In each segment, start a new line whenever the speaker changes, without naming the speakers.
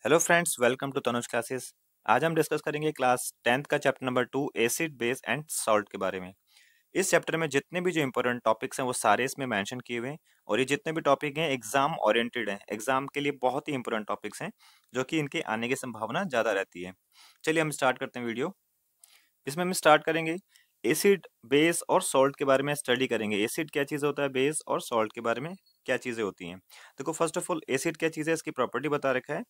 Hello friends, welcome to Tanuj classes. आज हम discuss करेंगे क्लास 10th का chapter number 2 acid base and salt के बारे में। इस चैप्टर में जितने भी जो इंपॉर्टेंट टॉपिक्स हैं वो सारे इसमें मेंशन किए हुए हैं और ये जितने भी टॉपिक हैं एग्जाम ओरिएंटेड हैं, एग्जाम के लिए बहुत ही इंपॉर्टेंट टॉपिक्स हैं जो कि इनके आने की संभावना ज़्यादा रहती है। चलिए हम स्टार्ट करते हैं वीडियो। इसमें हम स्टार्ट करेंगे एसिड बेस और सॉल्ट के बारे में स्टडी करेंगे। एसिड क्या चीज़ होता है, बेस और सॉल्ट के बारे में क्या चीज़ें होती हैं। देखो, फर्स्ट ऑफ ऑल एसिड क्या चीज़ है, इसकी प्रॉपर्टी बता रखा है।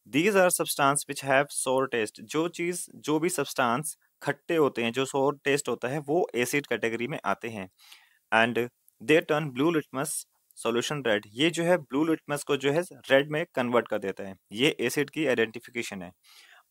These are substance which have sour taste. जो भी सब्सटेंस खट्टे होते हैं, जो सोर टेस्ट होता है, वो एसिड कैटेगरी में आते हैं। And they turn blue litmus solution red. ये जो है ब्लू लिटमस को जो है रेड में कन्वर्ट कर देता है। ये एसिड की आइडेंटिफिकेशन है।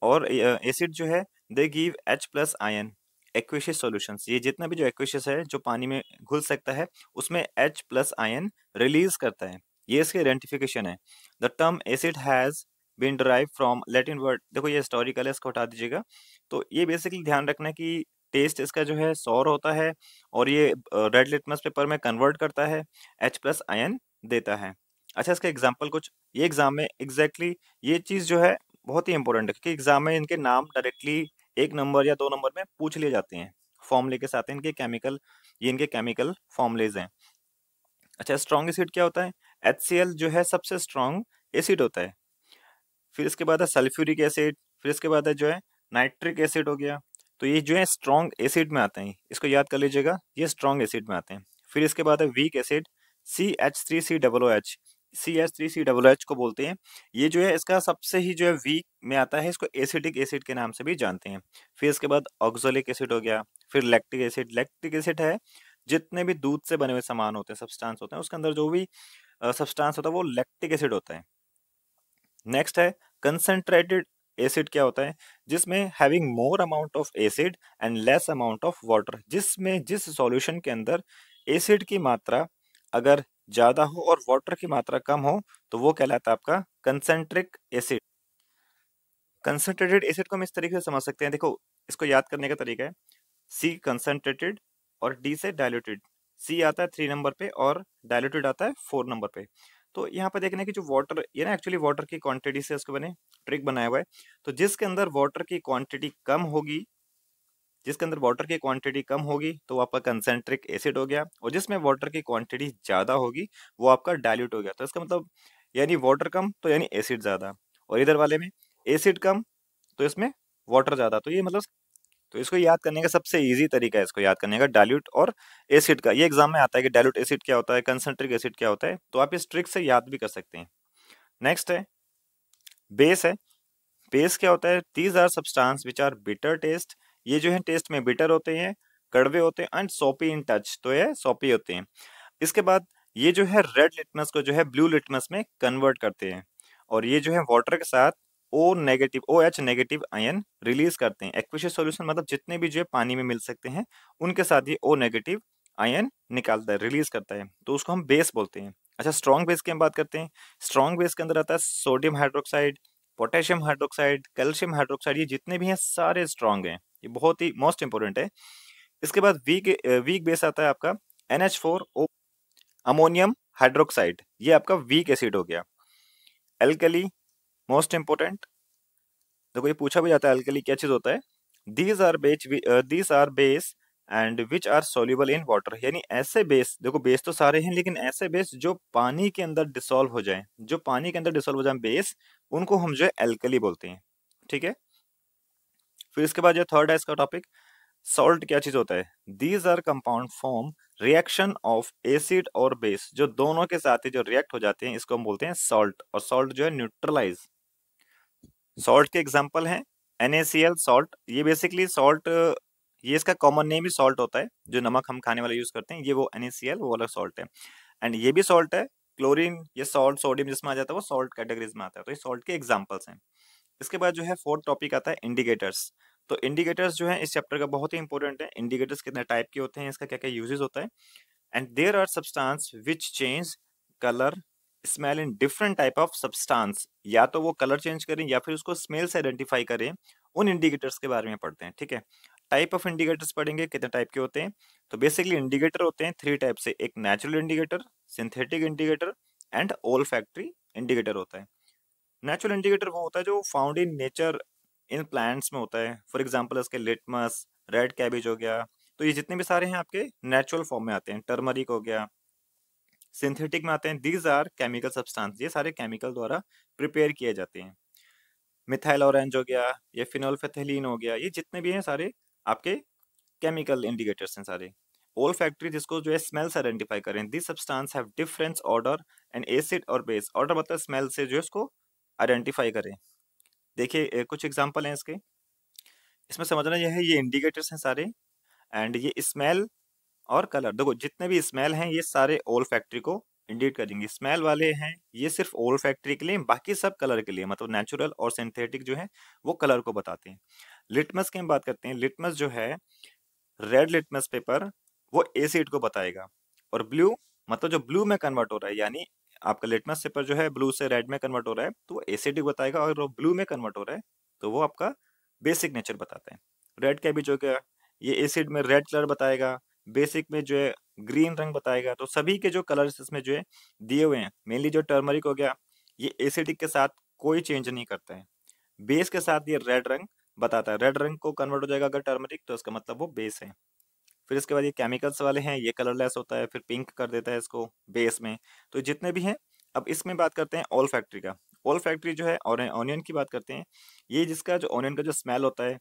और एसिड जो है they give H plus ion aqueous solutions. ये जितना भी जो एक्वेशियस है जो पानी में घुल सकता है उसमें H प्लस आयन रिलीज करता है। ये इसकी आइडेंटिफिकेशन है। The term acid has been derive from Latin word. देखो ये हिस्टोरिकल है, इसको हटा दीजिएगा। तो ये बेसिकली ध्यान रखना है कि टेस्ट इसका जो है सौर होता है और ये रेड लिटमस पेपर में कन्वर्ट करता है, H प्लस आयन देता है। अच्छा, इसका एग्जाम्पल कुछ ये एग्जाम में एग्जैक्टली ये चीज जो है बहुत ही इंपॉर्टेंट है क्योंकि एग्जाम में इनके नाम डायरेक्टली 1 नंबर या 2 नंबर में पूछ लिए जाते हैं। फॉर्मूले के साथ इनके केमिकल, ये इनके केमिकल फॉर्मुलेज हैं। अच्छा, स्ट्रॉन्ग एसिड क्या होता है? HCl जो है सबसे स्ट्रॉन्ग एसिड होता है। फिर इसके बाद है सल्फ्यूरिक एसिड, फिर इसके बाद है जो है नाइट्रिक एसिड हो गया। तो ये जो है स्ट्रॉन्ग एसिड में आते हैं, इसको याद कर लीजिएगा, ये स्ट्रॉन्ग एसिड में आते हैं। फिर इसके बाद है वीक एसिड, CH3COOH। CH3COOH को बोलते हैं। ये जो है इसका सबसे ही जो है वीक में आता है, इसको एसिडिक एसिड के नाम से भी जानते हैं। फिर इसके बाद ऑक्सोलिक एसिड हो गया। फिर लैक्टिक एसिड। लैक्टिक एसिड है जितने भी दूध से बने हुए सामान होते हैं, सब्सटेंस होते हैं, उसके अंदर जो भी सब्सटेंस होता है वो लैक्टिक एसिड होता है। नेक्स्ट है कंसंट्रेटेड एसिड। क्या होता है? जिसमें having more amount of acid and less amount of water. जिसमें जिस सॉल्यूशन के अंदर एसिड की मात्रा अगर ज्यादा हो और वाटर की मात्रा कम हो तो वो कहलाता है आपका कंसंट्रिक एसिड। कंसंट्रेटेड एसिड को हम इस तरीके से समझ सकते हैं। देखो, इसको याद करने का तरीका है, सी कंसंट्रेटेड और डी से डायल्यूटेड। सी आता है 3 नंबर पे और डायल्यूटेड आता है 4 नंबर पे। तो यहाँ पे देखना है कि जो वाटर, ये ना एक्चुअली वाटर की क्वांटिटी से उसको बने ट्रिक बनाया हुआ है। तो जिसके अंदर वाटर की क्वांटिटी कम होगी, जिसके अंदर वाटर की क्वांटिटी कम होगी तो वो आपका कंसेंट्रिक एसिड हो गया, और जिसमें वाटर की क्वांटिटी ज्यादा होगी वो आपका डाइल्यूट हो गया। तो इसका मतलब यानी वाटर कम तो यानी एसिड ज्यादा, और इधर वाले में एसिड कम तो इसमें वाटर ज्यादा। तो ये मतलब, तो इसको याद करने का सबसे इजी तरीका है इसको याद करने का डाइल्यूट और एसिड का। ये एग्जाम में आता है कि डाइल्यूट एसिड क्या होता है, कंसंट्रिक एसिड क्या होता है, तो आप इस ट्रिक से याद भी कर सकते हैं। नेक्स्ट है बेस है। बेस क्या होता है? These are substance which are bitter taste. ये जो है टेस्ट में बिटर होते हैं, कड़वे होते हैं, एंड सोपी इन टच, तो ये सोपी होते हैं। इसके बाद ये जो है रेड लिटमस को जो है ब्लू लिटमस में कन्वर्ट करते हैं, और ये जो है वाटर के साथ OH नेगेटिव आयन रिलीज करते हैं। एक्वियस सॉल्यूशन मतलब जितने भी जो है पानी में मिल सकते हैं उनके साथ ये O नेगेटिव आयन निकालता है, रिलीज करता है, तो उसको हम बेस बोलते हैं। अच्छा, स्ट्रॉन्ग बेस की हम बात करते हैं। स्ट्रॉन्ग बेस के अंदर आता है sodium hydroxide, potassium hydroxide, calcium hydroxide. ये जितने भी हैं सारे स्ट्रॉन्ग हैं, ये बहुत ही मोस्ट इंपोर्टेंट है। इसके बाद वीक बेस आता है आपका NH4O, अमोनियम हाइड्रोक्साइड। ये आपका वीक एसिड हो गया। Alkali, most important. देखो ये पूछा भी जाता है एल्कली क्या चीज होता है। These are base and which are soluble in water. यानी ऐसे बेस, देखो बेस तो सारे हैं लेकिन ऐसे बेस जो पानी के अंदर डिसॉल्व हो जाए, जो पानी के अंदर डिसॉल्व हो जाए बेस, उनको हम जो है एल्कली बोलते हैं। ठीक है। फिर इसके बाद जो थर्ड है इसका टॉपिक, सॉल्ट क्या चीज होता है? These are compound form reaction of acid और बेस। जो दोनों के साथ ही जो रिएक्ट हो जाते हैं इसको हम बोलते हैं सॉल्ट, और सॉल्ट जो है न्यूट्रलाइज। सॉल्ट के एग्जांपल हैं NaCl सॉल्ट। ये बेसिकली सॉल्ट, ये इसका कॉमन नेम ही सॉल्ट होता है। जो नमक हम खाने वाला यूज करते हैं ये वो NaCl वो वाला सॉल्ट है। एंड ये भी सॉल्ट है। क्लोरीन, ये सॉल्ट, सोडियम जिसमें आ जाता है वो सॉल्ट कैटेगरीज में आता है। तो ये सॉल्ट के एग्जांपल्स हैं। इसके बाद जो है फोर्थ टॉपिक आता है इंडिकेटर्स। तो इंडिकेटर्स जो है इस चैप्टर का बहुत ही इंपॉर्टेंट है। इंडिकेटर्स कितने टाइप के होते हैं, इसका क्या क्या यूजेस होता है। And there are substance which change colour smell in different type of substance. या तो वो कलर चेंज करें या फिर उसको स्मेल से आइडेंटिफाई करें। उन इंडिकेटर्स के बारे में पढ़ते हैं। ठीक है। टाइप ऑफ इंडिकेटर्स पढ़ेंगे, कितने टाइप के होते हैं। तो बेसिकली इंडिकेटर होते हैं 3 टाइप से। एक natural indicator, synthetic indicator and olfactory indicator होता है। नेचुरल इंडिकेटर वो होता है जो found in nature, in plants में होता है। फॉर एग्जांपल इसके लिटमस, रेड कैबेज हो गया, तो ये जितने भी सारे हैं आपके नेचुरल फॉर्म में आते हैं। टर्मरिक हो गया, सिंथेटिक में आते हैं। दीज आर केमिकल सब्सटेंस, ये सारे केमिकल द्वारा प्रिपेयर किए जाते हैं। मिथाइल ऑरेंज हो गया, ये फिनोल्फेथलीन हो गया, ये जितने भी हैं सारे आपके केमिकल इंडिकेटर्स हैं सारे। ओल फैक्ट्री जिसको जो है स्मेल से आइडेंटिफाई करें। This substance have difference order and acid और बेस। ऑर्डर मतलब स्मेल से जो है इसको आइडेंटिफाई करें। देखिए कुछ एग्जांपल हैं इसके, इसमें समझना यह है ये इंडिकेटर्स हैं सारे, एंड ये स्मेल और कलर। देखो जितने भी स्मेल हैं ये सारे ओल फैक्ट्री को इंडिकेट करेंगे। स्मेल वाले हैं ये सिर्फ ओल फैक्ट्री के लिए, बाकी सब कलर के लिए, मतलब नेचुरल और सिंथेटिक जो है वो कलर को बताते हैं। लिटमस की हम बात करते हैं। लिटमस जो है, रेड लिटमस पेपर, वो एसिड को बताएगा। और ब्लू मतलब जो ब्लू में कन्वर्ट हो रहा है, यानी आपका लिटमस पेपर जो है ब्लू से रेड में कन्वर्ट हो रहा है तो वो एसिडिक बताएगा, और वो ब्लू में कन्वर्ट हो रहा है तो वो आपका बेसिक नेचर बताता है। रेड कैबेज हो गया, ये एसिड में रेड कलर बताएगा, बेसिक में जो है ग्रीन रंग बताएगा। तो सभी के जो कलर्स इसमें जो है दिए हुए हैं, मेनली जो टर्मरिक हो गया, ये एसिडिक के साथ कोई चेंज नहीं करता है। बेस के साथ ये रेड रंग बताता है, रेड रंग को कन्वर्ट हो जाएगा अगर टर्मरिक तो इसका मतलब वो बेस है। फिर इसके बाद ये केमिकल्स वाले हैं, ये कलरलेस होता है, फिर पिंक कर देता है इसको बेस में। तो जितने भी हैं, अब इसमें बात करते हैं ऑल फैक्ट्री का। ऑल फैक्ट्री जो है, और ऑनियन की बात करते हैं। ये जिसका जो ऑनियन का जो स्मेल होता है,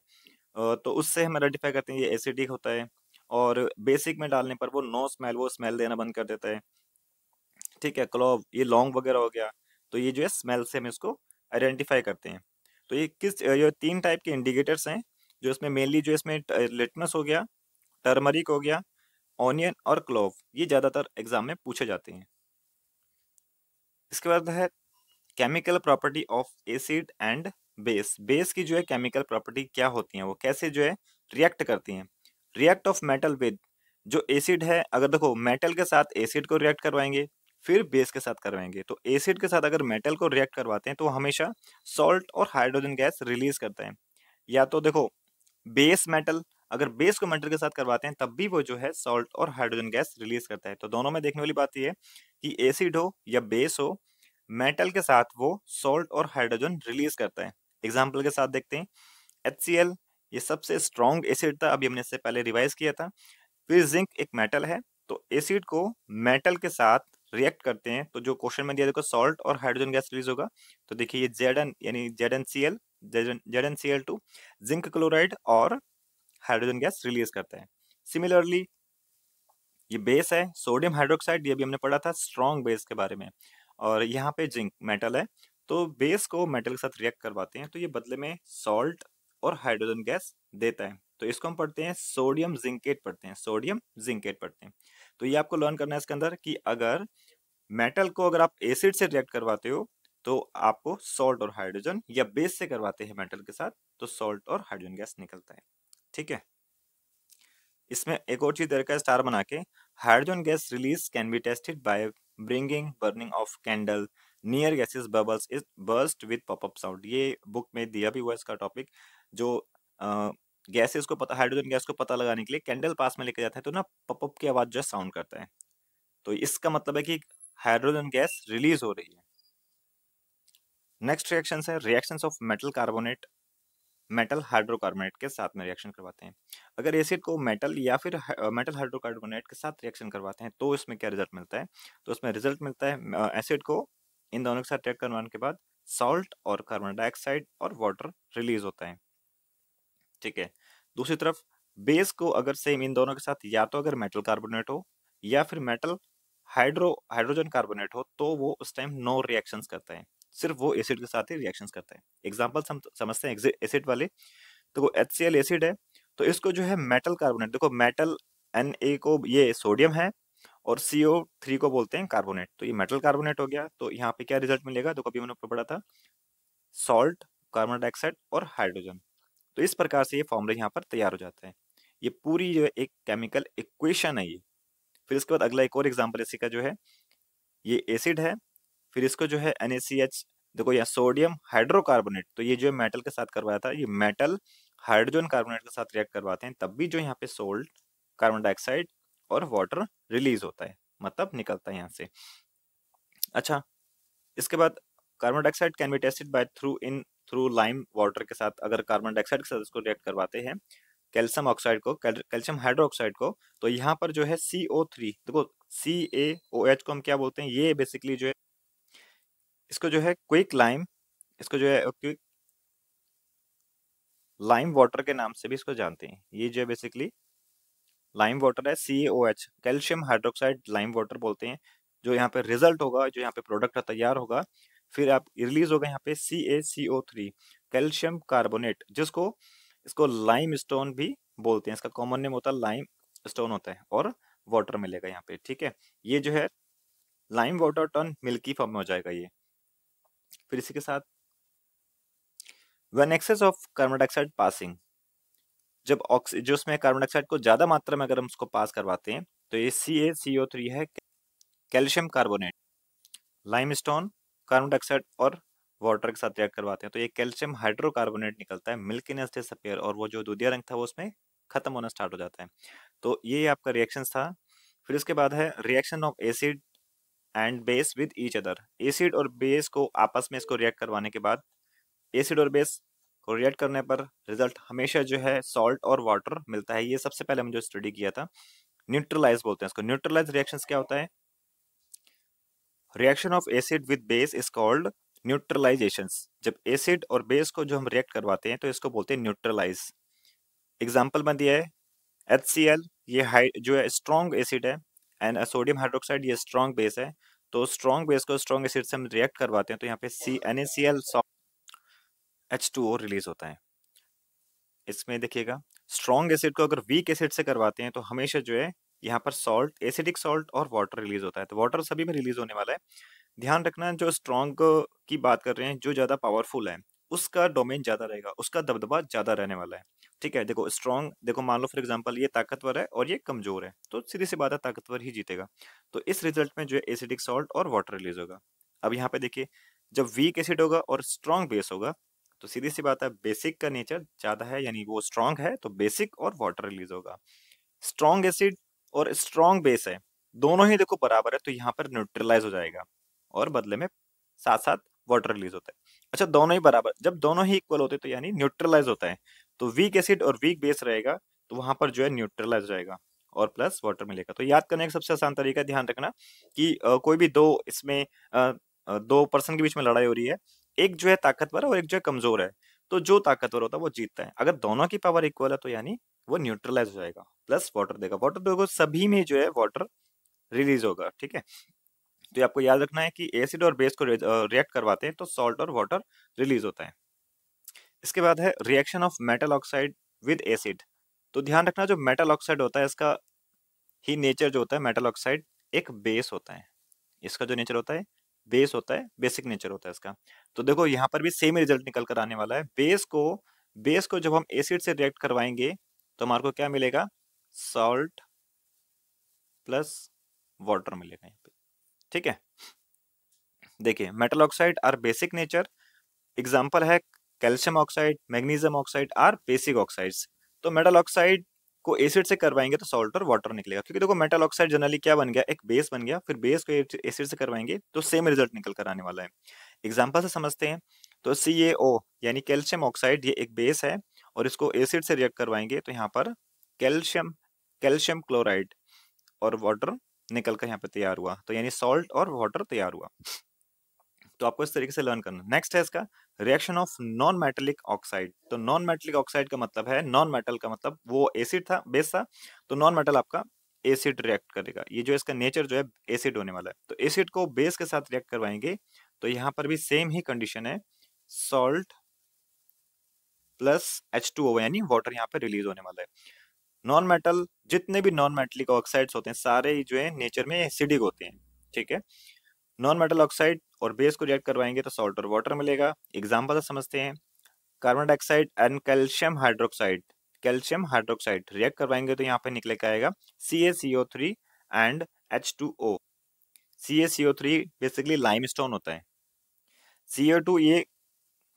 तो उससे हम आइडेंटिफाई करते हैं ये एसिडिक होता है। और बेसिक में डालने पर वो नो स्मेल, वो स्मेल देना बंद कर देता है। ठीक है, क्लोव, ये लौंग वगैरह हो गया, तो ये जो है स्मेल से हम इसको आइडेंटिफाई करते हैं। तो ये तीन टाइप के इंडिकेटर्स हैं जो इसमें मेनली, जो इसमें लिटमस हो गया, टर्मरिक हो गया, ऑनियन और क्लोव, ये ज्यादातर एग्जाम में पूछे जाते हैं। इसके बाद है chemical property of acid and base. Base की जो है केमिकल प्रॉपर्टी क्या होती है, वो कैसे जो है रिएक्ट करती हैं। रिएक्ट ऑफ मेटल विद, जो एसिड है, अगर देखो मेटल के साथ एसिड को रिएक्ट करवाएंगे, फिर बेस के साथ करवाएंगे। तो एसिड के साथ अगर मेटल को रिएक्ट करवाते हैं तो वो हमेशा सॉल्ट और हाइड्रोजन गैस रिलीज करता है। या तो देखो बेस मेटल, अगर बेस को मेटल के साथ करवाते हैं तब भी वो जो है सॉल्ट और हाइड्रोजन गैस रिलीज करता है। तो दोनों में देखने वाली बात ये है कि एसिड हो या बेस हो, मेटल के साथ वो सॉल्ट और हाइड्रोजन रिलीज करता है। एग्जाम्पल के साथ देखते हैं, HCl, ये सबसे स्ट्रॉन्ग एसिड था, अभी हमने इससे पहले रिवाइज किया था। फिर जिंक एक मेटल है, तो एसिड को मेटल के साथ रिएक्ट करते हैं तो जो क्वेश्चन में दिया देखो सॉल्ट और हाइड्रोजन गैस रिलीज होगा। तो देखिए ये Zn यानी ZnCl, ZnCl2, जिंक क्लोराइड और हाइड्रोजन गैस रिलीज करता है। सिमिलरली ये बेस है सोडियम हाइड्रोक्साइड, ये भी हमने पढ़ा था स्ट्रॉन्ग बेस के बारे में। और यहाँ पे जिंक मेटल है, तो बेस को मेटल के साथ रिएक्ट करवाते हैं तो ये बदले में सॉल्ट और हाइड्रोजन गैस देता है। तो इसको हम पढ़ते हैं सोडियम जिंकेट पढ़ते हैं, सोडियम जिंकेट पढ़ते हैं। तो ये आपको लर्न करना है इसके अंदर कि अगर मेटल को अगर आप एसिड से रिएक्ट करवाते हो तो आपको सॉल्ट और हाइड्रोजन, या बेस से करवाते हैं मेटल के साथ तो सॉल्ट और हाइड्रोजन गैस निकलता है। ठीक है, इसमें एक और चीज का स्टार बना के, hydrogen gas release can be tested by bringing burning of candle near gases bubbles is burst with popup sound. ये बुक में दिया भी हुआ है इसका टॉपिक। जो गैसेस को पता, हाइड्रोजन गैस को पता लगाने के लिए कैंडल पास में लेके जाता है तो ना पॉपअप की आवाज जो है साउंड करता है। तो इसका मतलब है कि हाइड्रोजन गैस रिलीज हो रही है। नेक्स्ट रिएक्शन है reactions of metal carbonate, metal hydrocarbonate के साथ में रिएक्शन करवाते हैं। अगर एसिड को मेटल या फिर मेटल हाइड्रोकार्बोनेट के साथ रिएक्शन करवाते हैं तो इसमें क्या रिजल्ट मिलता है। तो इसमें रिजल्ट मिलता है एसिड को इन दोनों के साथ रिएक्ट करवाने के बाद सॉल्ट और कार्बन डाइऑक्साइड और वाटर रिलीज होता है। ठीक है, दूसरी तरफ बेस को अगर सेम इन दोनों के साथ या तो अगर मेटल कार्बोनेट हो या फिर मेटल हाइड्रोजन कार्बोनेट हो तो वो उस टाइम नो रिएक्शंस करता है, सिर्फ वो एसिड के साथ ही रिएक्शंस करता है। एग्जांपल्स हम समझते हैं एसिड वाले। तो वो HCl एसिड है, तो इसको जो है मेटल कार्बोनेट, देखो मेटल Na को ये सोडियम है और CO3 को बोलते हैं कार्बोनेट, तो ये मेटल कार्बोनेट हो गया। तो यहाँ पे क्या रिजल्ट मिलेगा, देखो अभी मैंने ऊपर पढ़ा था सॉल्ट, कार्बन डाइऑक्साइड और हाइड्रोजन। तो इस प्रकार से ये फॉर्मूला यहाँ पर तैयार हो जाता है। ये पूरी जो है एक केमिकल इक्वेशन है ये। फिर इसके बाद अगला एक और एग्जांपल इसी का जो है, ये एसिड है, फिर इसको जो है NaCH, देखो यहाँ सोडियम हाइड्रोकार्बोनेट, तो ये जो मेटल के साथ करवाया था, ये मेटल हाइड्रोजन कार्बोनेट के साथ रिएक्ट करवाते हैं तब भी जो यहाँ पे सोल्ट, कार्बन डाइऑक्साइड और वाटर रिलीज होता है, मतलब निकलता है यहाँ से। अच्छा, इसके बाद carbon dioxide can be tested by through lime water के साथ, अगर कार्बन डाइऑक्साइड के साथ इसको रिएक्ट करवाते हैं कैल्शियम ऑक्साइड को, कैल्शियम हाइड्रोक्साइड को, तो यहाँ पर जो है CO3, देखो CaOH को हम क्या बोलते हैं, ये बेसिकली जो है इसको जो है क्विक लाइम, इसको जो है क्विक लाइम वाटर के नाम से भी इसको जानते हैं। ये जो है बेसिकली लाइम वाटर है, CaOH calcium hydroxide lime water बोलते हैं। जो यहाँ पे रिजल्ट होगा, जो यहाँ पे प्रोडक्ट तैयार होगा, फिर आप रिलीज होगा यहाँ पे CaCO3 कैल्शियम कार्बोनेट, जिसको इसको लाइम स्टोन भी बोलते हैं। इसका कॉमन नेम होता है लाइम स्टोन होता है, और वाटर मिलेगा यहाँ पे, ठीक है। ये जो है lime water turn milky form में हो जाएगा ये। फिर इसी के साथ when excess of carbon dioxide passing, जब जो उसमें कार्बन डाइऑक्साइड को ज्यादा मात्रा में अगर हम उसको पास करवाते हैं, तो ये CaCO3 है calcium carbonate, limestone, carbon dioxide और वाटर के साथ रिएक्ट करवाते हैं, तो ये कैल्शियम हाइड्रोकार्बोनेट निकलता है, मिल्कीनेस डिसअपीयर, और वो जो दूधिया रंग था वो उसमें खत्म होना स्टार्ट हो जाता है। तो ये आपका रिएक्शन था। फिर उसके बाद है reaction of acid and base with each other. Acid और बेस को आपस में इसको रिएक्ट करवाने के बाद, एसिड और बेस को रिएक्ट करने पर रिजल्ट हमेशा जो है सॉल्ट और वाटर मिलता है। ये सबसे पहले हम जो स्टडी किया था, न्यूट्रलाइज बोलते हैं इसको। न्यूट्रलाइज रिएक्शंस क्या होता है, reaction of acid with base is called neutralizations. जब एसिड और बेस को जो हम रिएक्ट करवाते हैं तो इसको बोलते हैं न्यूट्रलाइज। एग्जांपल में दिया है HCl, ये जो है स्ट्रॉन्ग एसिड है, एंड सोडियम हाइड्रोक्साइड ये स्ट्रॉन्ग बेस है। तो स्ट्रॉन्ग बेस को स्ट्रॉन्ग एसिड से हम रिएक्ट करवाते हैं, तो यहाँ पे NaCl H2O रिलीज होता है। इसमें देखिएगा, स्ट्रॉन्ग एसिड को अगर वीक एसिड से करवाते हैं तो हमेशा जो है यहाँ पर सॉल्ट, एसिडिक सॉल्ट और वाटर रिलीज होता है। तो वाटर सभी में रिलीज होने वाला है। ध्यान रखना, जो स्ट्रॉन्ग की बात कर रहे हैं, जो ज्यादा पावरफुल है उसका डोमेन ज्यादा रहेगा, उसका दबदबा ज्यादा रहने वाला है, ठीक है। देखो स्ट्रॉन्ग, देखो मान लो फॉर एग्जांपल ये ताकतवर है और ये कमजोर है, तो सीधी सी बात है ताकतवर ही जीतेगा। तो इस रिजल्ट में जो है एसिडिक सॉल्ट और वाटर रिलीज होगा। अब यहाँ पे देखिए, जब वीक एसिड होगा और स्ट्रॉन्ग बेस होगा, तो सीधी सी बात है बेसिक का नेचर ज्यादा है, यानी वो स्ट्रॉन्ग है तो बेसिक और वाटर रिलीज होगा। स्ट्रॉन्ग एसिड और स्ट्रॉन्ग बेस है, दोनों ही देखो बराबर है, तो यहाँ पर न्यूट्रलाइज हो जाएगा, और बदले में साथ साथ वाटर रिलीज होता है। अच्छा, दोनों ही बराबर, जब दोनों ही इक्वल होते हैं तो यानी न्यूट्रलाइज होता है। तो वीक एसिड और वीक बेस रहेगा, तो वहां पर जो है न्यूट्रलाइज हो जाएगा और प्लस वाटर मिलेगा। तो याद करने का सबसे आसान तरीका, ध्यान रखना कि कोई भी दो इसमें दो पर्सन के बीच में लड़ाई हो रही है, एक जो है ताकतवर है और एक जो है कमजोर है, तो जो ताकतवर होता है वो जीतता है। अगर दोनों की पावर इक्वल है तो यानी वो न्यूट्रलाइज हो जाएगा, प्लस वाटर देगा। वाटर देखो सभी में जो है वाटर रिलीज होगा, ठीक है। तो ये आपको याद रखना है कि एसिड और बेस को रिएक्ट करवाते हैं तो सॉल्ट और वाटर रिलीज होता है। इसके बाद है reaction of metal oxide with acid. तो ध्यान रखना, जो मेटल ऑक्साइड होता है इसका ही नेचर जो होता है, मेटल ऑक्साइड एक बेस होता है। इसका जो नेचर होता है बेस होता है, बेसिक नेचर होता है इसका। तो देखो यहाँ पर भी सेम रिजल्ट निकल कर आने वाला है। बेस को जब हम एसिड से रिएक्ट करवाएंगे तो हमारे को क्या मिलेगा, सॉल्ट प्लस वाटर मिलेगा यहाँ पे, ठीक है। देखिए metal oxide are basic nature, example है calcium oxide, magnesium oxide are basic oxides. तो मेटल ऑक्साइड को एसिड से करवाएंगे तो सॉल्ट और वाटर निकलेगा, क्योंकि देखो मेटल ऑक्साइड जनरली क्या बन गया, एक बेस बन गया, फिर बेस को एसिड से करवाएंगे तो सेम रिजल्ट निकल कर आने वाला है। एग्जाम्पल से समझते हैं, तो CaO यानी कैल्शियम ऑक्साइड, ये एक बेस है, और इसको एसिड से रिएक्ट करवाएंगे तो यहाँ पर कैल्शियम कैल्शियम क्लोराइड और वाटर निकल कर यहाँ पे तैयार हुआ, तो यानी सॉल्ट और वाटर तैयार हुआ। तो आपको इस तरीके से लर्न करना। नेक्स्ट है इसका reaction of non metallic oxide. तो नॉन मेटेलिक ऑक्साइड का मतलब है, नॉन मेटल का मतलब वो एसिड था, बेस था, तो नॉन मेटल आपका एसिड रिएक्ट करेगा। ये जो इसका नेचर जो है एसिड होने वाला है, तो एसिड को बेस के साथ रिएक्ट करवाएंगे तो यहाँ पर भी सेम ही कंडीशन है, सॉल्ट प्लस H2O यानी वाटर यहाँ पे रिलीज होने वाला है। नॉन मेटल, जितने भी नॉन मेटेलिक ऑक्साइड्स होते हैं सारे ही जो है नेचर में एसिडिक होते हैं, ठीक है। नॉन मेटल ऑक्साइड और बेस को रिएक्ट करवाएंगे तो सॉल्ट और वाटर मिलेगा। एग्जाम्पल से समझते हैं, carbon dioxide and calcium hydroxide react करवाएंगे तो यहाँ पे निकले क्या आएगा, CaCO3 and H2O। CaCO3 basically limestone होता है, CO2 ये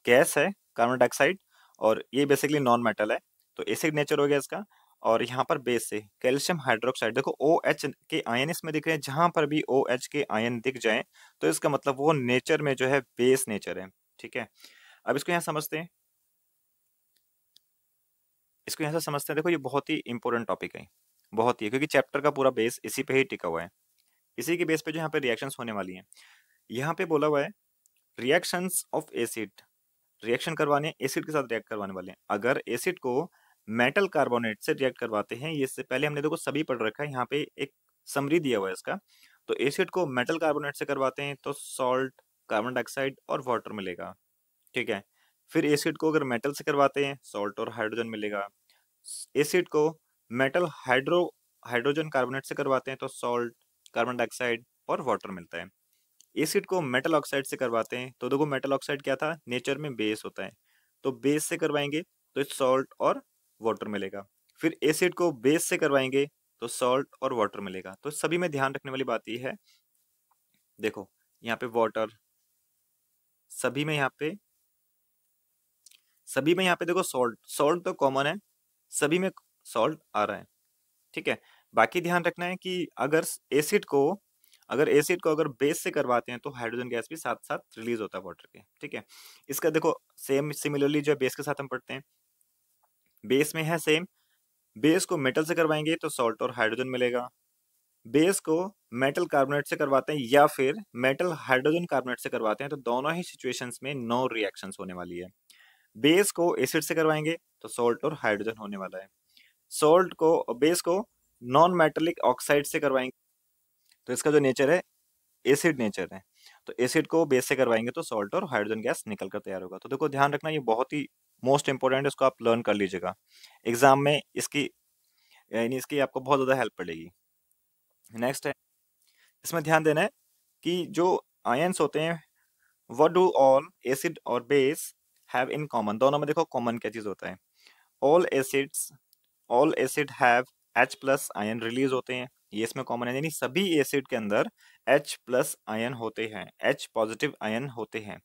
गैस है कार्बन डाइऑक्साइड, और ये बेसिकली नॉन मेटल है, तो एसिड नेचर हो गया इसका। और यहाँ पर बेस से कैल्शियम हाइड्रोक्साइड, देखो OH के आयन इसमें दिख रहे हैं, जहां पर भी OH के आयन दिख जाएं तो इसका मतलब वो नेचर में जो है बेस नेचर है। ठीक है, अब इसको यहाँ समझते हैं, इसको यहाँ से समझते हैं। देखो ये बहुत ही इंपॉर्टेंट टॉपिक है, बहुत ही, क्योंकि चैप्टर का पूरा बेस इसी पे ही टिका हुआ है। इसी के बेस पे जो यहाँ पे रिएक्शंस होने वाली हैं, यहाँ पे बोला हुआ है रिएक्शंस ऑफ एसिड, रिएक्शन करवाने एसिड के साथ रिएक्ट करवाने वाले हैं। अगर एसिड को मेटल कार्बोनेट से रिएक्ट करवाते हैं, ये इससे पहले हमने देखो सभी पढ़ रखा है, यहाँ पे एक समरी दिया हुआ है इसका। तो एसिड को मेटल कार्बोनेट से करवाते हैं तो सॉल्ट, कार्बन डाइऑक्साइड और वाटर मिलेगा। ठीक है, फिर एसिड को अगर मेटल से करवाते हैं सॉल्ट और हाइड्रोजन मिलेगा। एसिड को मेटल हाइड्रोजन कार्बोनेट से करवाते हैं तो सॉल्ट, कार्बन डाइऑक्साइड और वाटर मिलता है। एसिड को मेटल ऑक्साइड से करवाते हैं तो देखो मेटल ऑक्साइड क्या था, नेचर में बेस होता है, तो बेस से करवाएंगे तो सॉल्ट और वाटर मिलेगा। फिर एसिड को बेस से करवाएंगे तो सॉल्ट और वाटर मिलेगा। तो सभी में ध्यान रखने वाली बात यह है, देखो यहाँ पे वाटर, सभी में यहाँ पे देखो सॉल्ट, सॉल्ट तो कॉमन है, सभी में सॉल्ट आ रहा है। ठीक है, बाकी ध्यान रखना है कि एसिड को अगर बेस से करवाते हैं तो हाइड्रोजन गैस भी साथ साथ रिलीज होता है वाटर के। ठीक है, इसका देखो सेम सिमिलरली जो बेस के साथ हम पढ़ते हैं, बेस में है सेम, बेस को मेटल से करवाएंगे तो सॉल्ट और हाइड्रोजन मिलेगा। बेस को मेटल कार्बोनेट से करवाते हैं या फिर मेटल हाइड्रोजन कार्बोनेट से करवाते हैं तो दोनों ही सिचुएशंस में नो रिएक्शंस होने वाली है। बेस को एसिड से करवाएंगे तो सॉल्ट और हाइड्रोजन होने वाला है। बेस को नॉन मेटेलिक ऑक्साइड से करवाएंगे तो इसका जो नेचर है एसिड नेचर है, तो एसिड को बेस से करवाएंगे तो सॉल्ट और हाइड्रोजन गैस निकल कर तैयार होगा। तो देखो ध्यान रखना, ये बहुत ही मोस्ट इंपोर्टेंट है, इसको आप लर्न कर लीजिएगा एग्जाम में, इसकी यानी इसकी आपको बहुत ज्यादा हेल्प पड़ेगी। नेक्स्ट है, इसमें ध्यान देना है कि जो आयंस होते हैं, व्हाट डू ऑल एसिड और बेस हैव इन कॉमन, दोनों में देखो कॉमन क्या चीज होता है। All acid have H plus ion release होते हैं, ये इसमें कॉमन है, यानी सभी एसिड के अंदर H प्लस आयन होते हैं, H पॉजिटिव आयन होते हैं।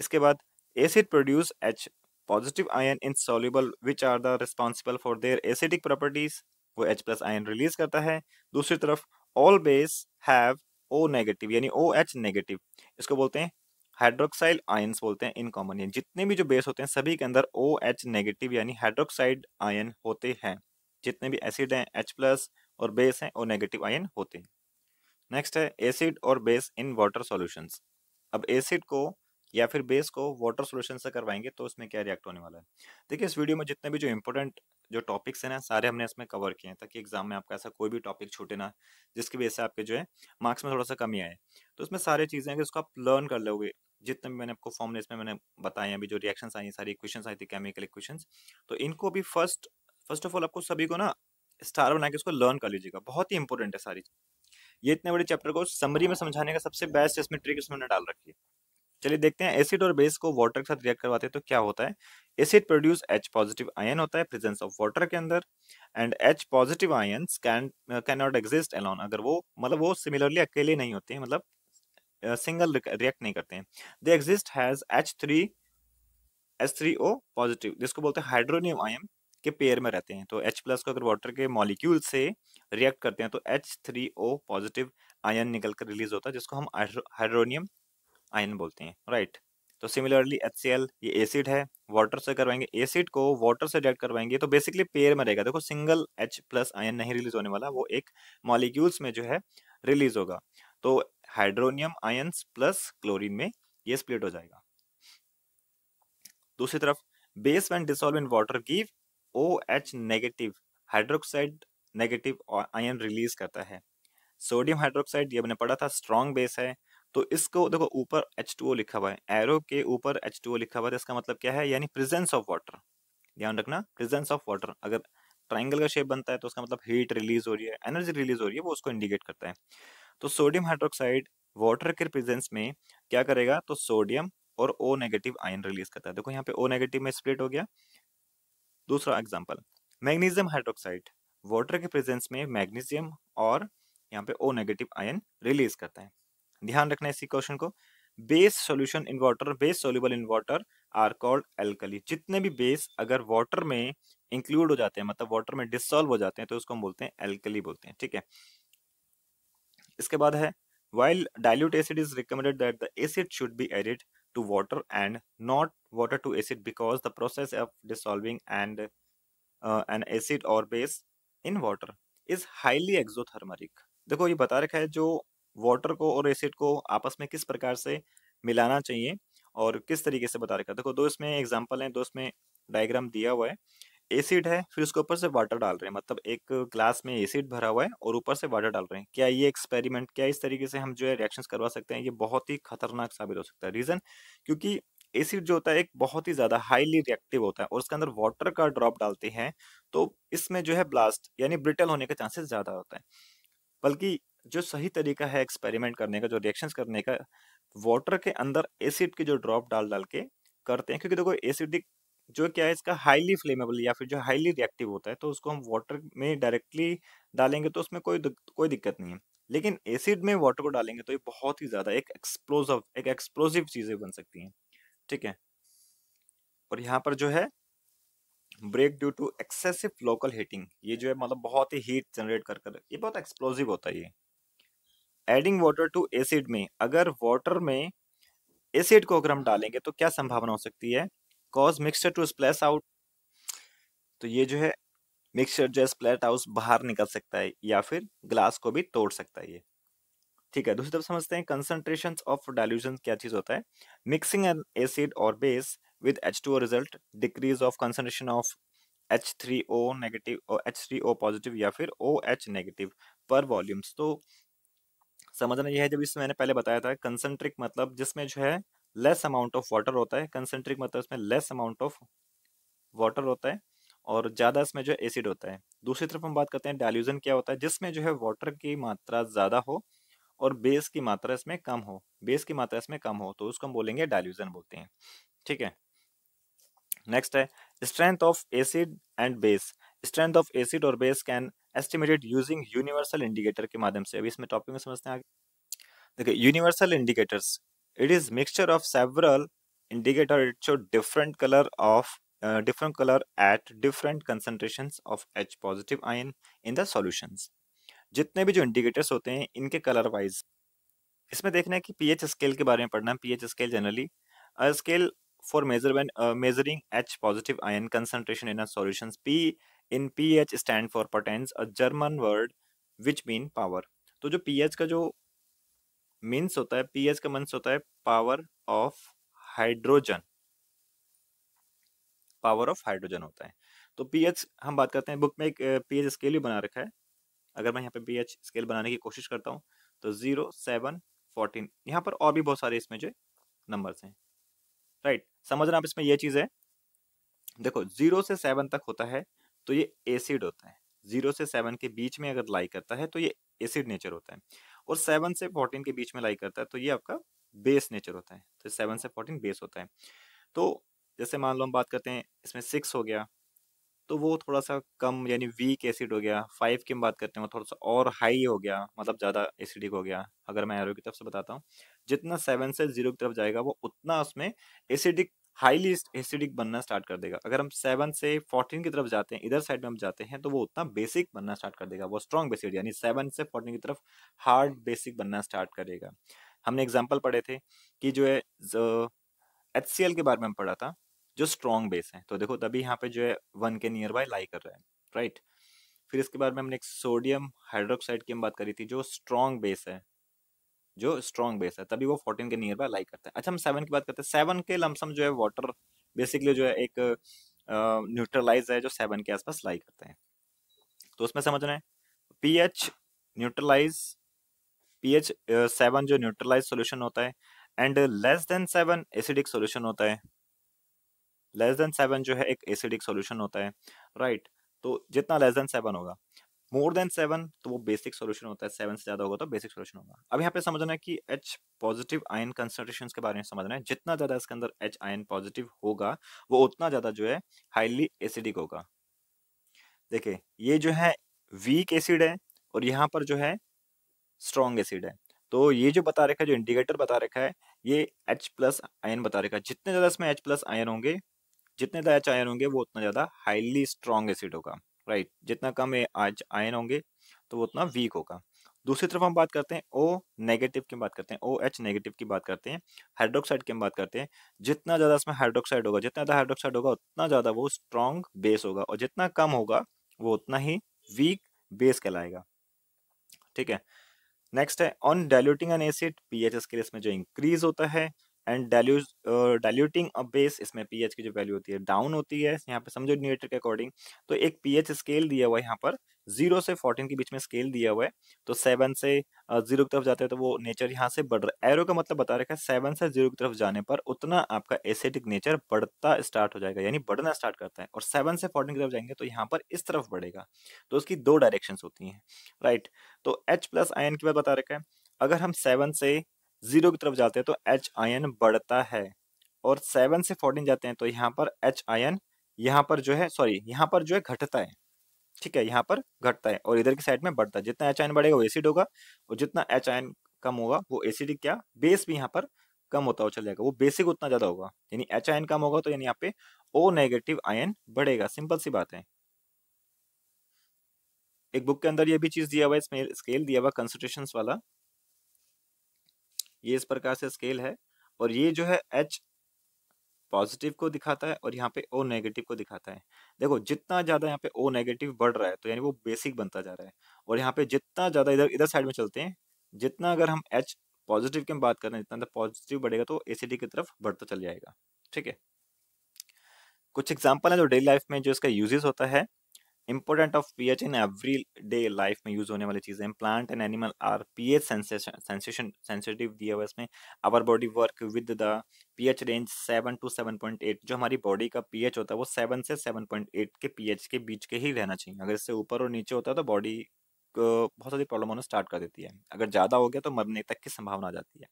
इसके बाद acid produce H positive ion in soluble which are the responsible for their acidic properties, वो H प्लस आयन रिलीज करता है। दूसरी तरफ all base have O negative यानी OH नेगेटिव, इसको बोलते हैं हाइड्रोक्साइल आयंस बोलते हैं इन कॉमन, यानी जितने भी जो बेस होते हैं सभी के अंदर OH नेगेटिव यानी हाइड्रोक्साइड आयन होते हैं। जितने भी एसिड हैं H प्लस और बेस हैं O नेगेटिव आयन होते हैं। नेक्स्ट है एसिड और बेस इन वाटर सॉल्यूशंस। अब एसिड को या फिर बेस को वाटर सॉल्यूशन से करवाएंगे तो उसमें क्या रिएक्ट होने वाला है। देखिए इस वीडियो में जितने भी जो इंपॉर्टेंट जो टॉपिक्स हैं ना सारे हमने इसमें कवर किए हैं, ताकि एग्जाम में आपका ऐसा कोई भी टॉपिक छूटे ना जिसकी वजह से आपके जो है मार्क्स में थोड़ा सा कमी आए। तो इसमें सारी चीजें हैं कि उसको आप लर्न कर लोगे, जितने भी मैंने आपको फॉर्मूले इसमें मैंने बताए हैं, अभी जो रिएक्शंस आई सारी इक्वेशंस आई थी केमिकल इक्वेशंस, तो इनको भी फर्स्ट ऑफ ऑल आपको सभी को ना स्टार बना के उसको लर्न कर लीजिएगा, बहुत ही इंपॉर्टेंट है सारी। ये इतने बड़े चैप्टर को समरी में समझाने का सबसे बेस्ट इसमें ट्रिक इसमें डाल रखी है। चलिए देखते हैं, एसिड और बेस को वाटर के साथ रिएक्ट करवाते हैं तो क्या होता है। Acid produce H positive ion होता है प्रेजेंस ऑफ वाटर के अंदर, and H positive ions can not exist alone, अगर वो मतलब वो सिमिलरली अकेले नहीं होते हैं, मतलब सिंगल रिएक्ट नहीं करते हैं। They exist has H3O positive, जिसको बोलते हैं हाइड्रोनियम आयन के पेयर में रहते हैं। तो H प्लस को अगर वाटर के मॉलिक्यूल से रिएक्ट करते हैं तो H3O पॉजिटिव आयन निकल कर रिलीज होता है, जिसको हम हाइड्रोनियम आयन बोलते हैं, राइट। तो सिमिलरली HCl ये एसिड है, वाटर से करवाएंगे, एसिड को वाटर से रिएक्ट करवाएंगे तो बेसिकली पेयर में रहेगा, देखो सिंगल H प्लस आयन नहीं रिलीज होने वाला, वो एक मॉलिक्यूल्स में जो है रिलीज होगा। तो हाइड्रोनियम आयंस प्लस क्लोरीन में ये स्प्लिट हो जाएगा। दूसरी तरफ base when dissolve in water give OH negative hydroxide negative ion release करता है। सोडियम हाइड्रोक्साइड ये हमने पढ़ा था स्ट्रॉन्ग बेस है, तो इसको देखो ऊपर H2O लिखा हुआ है, एरो के ऊपर H2O लिखा हुआ है, तो इसका मतलब क्या है, यानी प्रेजेंस ऑफ वाटर। ध्यान रखना, प्रेजेंस ऑफ वाटर, अगर ट्राइंगल का शेप बनता है तो उसका मतलब हीट रिलीज हो रही है, एनर्जी रिलीज हो रही है, वो उसको इंडिकेट करता है। तो सोडियम हाइड्रोक्साइड वाटर के प्रेजेंस में क्या करेगा, तो सोडियम और O नेगेटिव आयन रिलीज करता है। देखो यहाँ पे O नेगेटिव में स्प्लिट हो गया। दूसरा एग्जांपल मैग्नीशियम हाइड्रोक्साइड, वाटर के प्रेजेंस में मैग्नीशियम और यहाँ पे O नेगेटिव आयन रिलीज करता है। ध्यान रखना इसी क्वेश्चन को, base solution in water, base soluble in water are called alkali, जितने भी बेस अगर वाटर में इंक्लूड हो जाते हैं, मतलब वाटर में डिसॉल्व हो जाते हैं, तो उसको हम बोलते हैं एल्कली बोलते हैं, ठीक है। इसके बाद है while dilute acid is recommended that the acid should be added to water and not water to acid because the process of dissolving and an acid or base in water is highly exothermic। देखो ये बता रखा है जो water को और acid को आपस में किस प्रकार से मिलाना चाहिए और किस तरीके से बता रखा है। देखो दो इसमें एग्जांपल हैं, दो इसमें डायग्राम दिया हुआ है। एसिड है, फिर उसके ऊपर से वाटर डाल रहे हैं, मतलब एक ग्लास में एसिड भरा हुआ है और ऊपर से वाटर डाल रहे हैं। क्या ये एक्सपेरिमेंट, क्या इस तरीके से हम जो है रिएक्शंस करवा सकते हैं? ये बहुत ही खतरनाक साबित हो सकता है। रीजन, क्योंकि एसिड जो होता है एक बहुत ही ज्यादा हाईली रिएक्टिव होता है और उसके अंदर वाटर का ड्रॉप डालते हैं तो इसमें जो है ब्लास्ट यानी ब्रिटल होने के चांसेस ज्यादा होता है। बल्कि जो सही तरीका है एक्सपेरिमेंट करने का, जो रिएक्शंस करने का, वाटर के अंदर एसिड के जो ड्रॉप डाल डाल के करते हैं। क्योंकि देखो एसिडिक जो क्या है इसका हाईली फ्लेमेबल या फिर जो हाईली रिएक्टिव होता है, तो उसको हम वाटर में डायरेक्टली डालेंगे तो उसमें कोई दिक्कत नहीं है। लेकिन एसिड में वाटर को डालेंगे तो ये बहुत ही ज्यादा एक एक्सप्लोसिव चीजें बन सकती हैं, ठीक है। और यहाँ पर जो है break due to excessive local heating, ये जो है मतलब बहुत ही हीट जनरेट कर ये बहुत एक्सप्लोसिव होता है ये। एडिंग वाटर टू एसिड में, अगर वाटर में एसिड को अगर हम डालेंगे तो क्या संभावना हो सकती है? Cause mixture to splash out, तो ये जो है मिक्सचर जो है स्प्लैट आउट बाहर निकल सकता है या फिर ग्लास को भी तोड़ सकता है ये, ठीक है। दूसरी तरफ समझते हैं कंसंट्रेशन ऑफ डाइल्यूशन क्या चीज होता है। मिक्सिंग एन एसिड और base with H2O result decrease of concentration of H3O negative और H3O पॉजिटिव या फिर OH नेगेटिव पर वॉल्यूम्स। तो समझना यह है, जब इसमें मैंने पहले बताया था कंसंट्रिक मतलब जिसमें जो है लेस अमाउंट ऑफ वाटर होता है, कंसंट्रिक मतलब इसमें लेस अमाउंट ऑफ वाटर होता है और ज्यादा इसमें जो है एसिड होता है। दूसरी तरफ हम बात करते हैं डाइल्यूजन क्या होता है, जिसमें जो है वाटर की मात्रा ज्यादा हो और बेस की मात्रा इसमें कम हो, बेस की मात्रा इसमें कम हो, तो उसको हम बोलेंगे डाइल्यूजन बोलते हैं, ठीक है। नेक्स्ट है strength of acid and base. Strength of acid और base can estimated using universal indicator के माध्यम से। अभी इसमें टॉपिक में समझते हैं आगे। देखिए universal indicators, it is mixture of several indicator, it show different color at different concentrations of H positive ion in the solutions। जितने भी जो इंडिकेटर्स होते हैं इनके कलर वाइज इसमें देखना है कि पीएच स्केल के बारे में पढ़ना है। PH scale generally scale for measuring H positive ion concentration in a solutions। P in pH stand for potence, a German word which mean power। तो जो पीएच का जो मीन्स होता है, पीएच का मीन्स होता है power of hydrogen, power of hydrogen होता है। तो पीएच हम बात करते हैं, बुक में एक पीएच स्केल भी बना रखा है। अगर मैं यहाँ पे पीएच स्केल बनाने की कोशिश करता हूँ तो 0, 7, 14, यहाँ पर और भी बहुत सारे इसमें जो नंबर्स हैं, राइट। समझना आप इसमें ये चीज है, देखो 0 से 7 तक होता है तो ये एसिड होता है। 0 से 7 के बीच में अगर लाई करता है तो ये एसिड नेचर होता है, और 7 से 14 के बीच में लाई करता है तो ये आपका बेस नेचर होता है। तो 7 से 14 बेस होता है। तो जैसे मान लो हम बात करते हैं इसमें 6 हो गया तो वो थोड़ा सा कम यानी वीक एसिड हो गया। 5 की हम बात करते हैं वो थोड़ा सा और हाई हो गया, मतलब ज़्यादा एसिडिक हो गया। अगर मैं एरो की तरफ से बताता हूँ, जितना 7 से 0 की तरफ जाएगा वो उतना उसमें एसिडिक, हाईली एसिडिक बनना स्टार्ट कर देगा। अगर हम 7 से 14 की तरफ जाते हैं, इधर साइड में हम जाते हैं, तो वो उतना बेसिक बनना स्टार्ट कर देगा, वो स्ट्रॉन्ग बेसिक, यानी 7 से 14 की तरफ हार्ड बेसिक बनना स्टार्ट करेगा। हमने एग्जाम्पल पढ़े थे कि जो है HCl के बारे में हम पढ़ा था जो स्ट्रॉन्ग बेस है, तो देखो तभी यहाँ पे जो है 1 के नियर बाय लाई कर रहा है, राइट। फिर इसके बाद में हमने एक सोडियम हाइड्रोक्साइड की हम बात करी थी जो स्ट्रॉन्ग बेस है, जो स्ट्रॉन्ग बेस है तभी वो 14 के नियर बाय लाई करता है। अच्छा हम 7 की बात करते हैं। 7 के लमसम जो है वाटर बेसिकली जो है एक न्यूट्रलाइज है जो 7 के आसपास लाई करते हैं। तो उसमें समझना है पीएच न्यूट्रलाइज, पीएच 7 जो न्यूट्रलाइज सोल्यूशन होता है, and less than 7 acidic solution होता है। लेस देन 7 जो है एक एसिडिक सॉल्यूशन होता है, राइट। तो जितना लेस देन 7 होगा, मोर देन 7 तो वो बेसिक सॉल्यूशन होता है, 7 से ज्यादा होगा तो बेसिक सॉल्यूशन होगा। अब यहाँ पे समझना है कि H पॉजिटिव आयन कंसंट्रेशंस के बारे में समझना है। जितना ज्यादा इसके अंदर H आयन पॉजिटिव होगा वो उतना ज्यादा जो है हाईली एसिडिक होगा। देखिए ये जो है वीक एसिड है और यहाँ पर जो है स्ट्रॉन्ग एसिड है। तो ये जो बता रखा है, जो इंडिकेटर बता रखा है, ये H प्लस आयन बता रखा है। जितने ज्यादा इसमें H प्लस आयन होंगे जितने ज़्यादा एच आयन होंगे वो उतना ज़्यादा हाईली स्ट्रॉन्ग एसिड होगा, राइट। जितना कम एच आयन होंगे तो वो उतना वीक होगा। दूसरी तरफ हम बात करते हैं ओ नेगेटिव की बात करते हैं, ओ एच नेगेटिव की बात करते हैं, हाइड्रोक्साइड की हम बात करते हैं। जितना ज़्यादा इसमें हाइड्रोक्साइड होगा, जितना ज़्यादा हाइड्रोक्साइड होगा उतना ज़्यादा वो स्ट्रॉन्ग बेस होगा, और जितना कम होगा वो उतना ही वीक बेस कहलाएगा, ठीक है। नेक्स्ट है on diluting N acid, pH इसके लिए इसमें जो इंक्रीज होता है, एंड डाइल्यूटिंग अ बेस, इसमें पीएच की जो वैल्यू होती है डाउन होती है। यहाँ पे समझो न्यूमेरिटर के अकॉर्डिंग, तो एक पीएच स्केल दिया हुआ है यहाँ पर, 0 से 14 के बीच में स्केल दिया हुआ है। तो 7 से 0 की तरफ जाते हैं तो वो नेचर यहाँ से बढ़ रहा है, एरो का मतलब बता रखा है 7 से 0 की तरफ जाने पर उतना आपका एसिडिक नेचर बढ़ता स्टार्ट हो जाएगा, यानी बढ़ना स्टार्ट करता है। और 7 से 14 की तरफ जाएंगे तो यहाँ पर इस तरफ बढ़ेगा। तो उसकी दो डायरेक्शंस होती हैं, राइट। तो H प्लस आयन की बात बता रखा है, अगर हम 7 से 0 की तरफ जाते हैं तो H आयन बढ़ता है, और 7 से 14 जाते हैं तो यहाँ पर H आयन यहाँ पर जो है, सॉरी, यहाँ पर जो है घटता है, ठीक है, यहाँ पर घटता है और इधर की साइड में बढ़ता है। जितना H आयन बढ़ेगा वो एसिड होगा, और जितना H आयन कम होगा वो एसिडिक, क्या बेस भी यहाँ पर कम होता हुआ चल जाएगा, वो बेसिक उतना ज्यादा होगा। यानी H आयन कम होगा तो यानी यहाँ पे O नेगेटिव आयन बढ़ेगा, सिंपल सी बात है। एक बुक के अंदर ये भी चीज दिया हुआ है, इसमें स्केल दिया हुआ कंसंट्रेशंस वाला, ये इस प्रकार से स्केल है, और ये जो है H पॉजिटिव को दिखाता है और यहाँ पे O नेगेटिव को दिखाता है। देखो जितना ज्यादा यहाँ पे O नेगेटिव बढ़ रहा है तो यानी वो बेसिक बनता जा रहा है, और यहाँ पे जितना ज्यादा इधर इधर साइड में चलते हैं, जितना अगर हम H पॉजिटिव की हम बात कर रहे हैं, जितना पॉजिटिव बढ़ेगा तो एसिडिक की तरफ बढ़ता चल जाएगा, ठीक है। कुछ एग्जाम्पल है जो डेली लाइफ में जो इसका यूजेस होता है। Important of pH in every day life में यूज होने वाली चीजें, plant and animal are pH sensation sensitive दिया हुआ है इसमें। Our body work with the pH range 7 to 7.8, जो हमारी बॉडी का पीएच होता है वो 7 से 7.8 के पीएच के बीच के ही रहना चाहिए। अगर इससे ऊपर और नीचे होता है तो बॉडी को बहुत सारी प्रॉब्लम होना स्टार्ट कर देती है, अगर ज्यादा हो गया तो मरने तक की संभावना आ जाती है।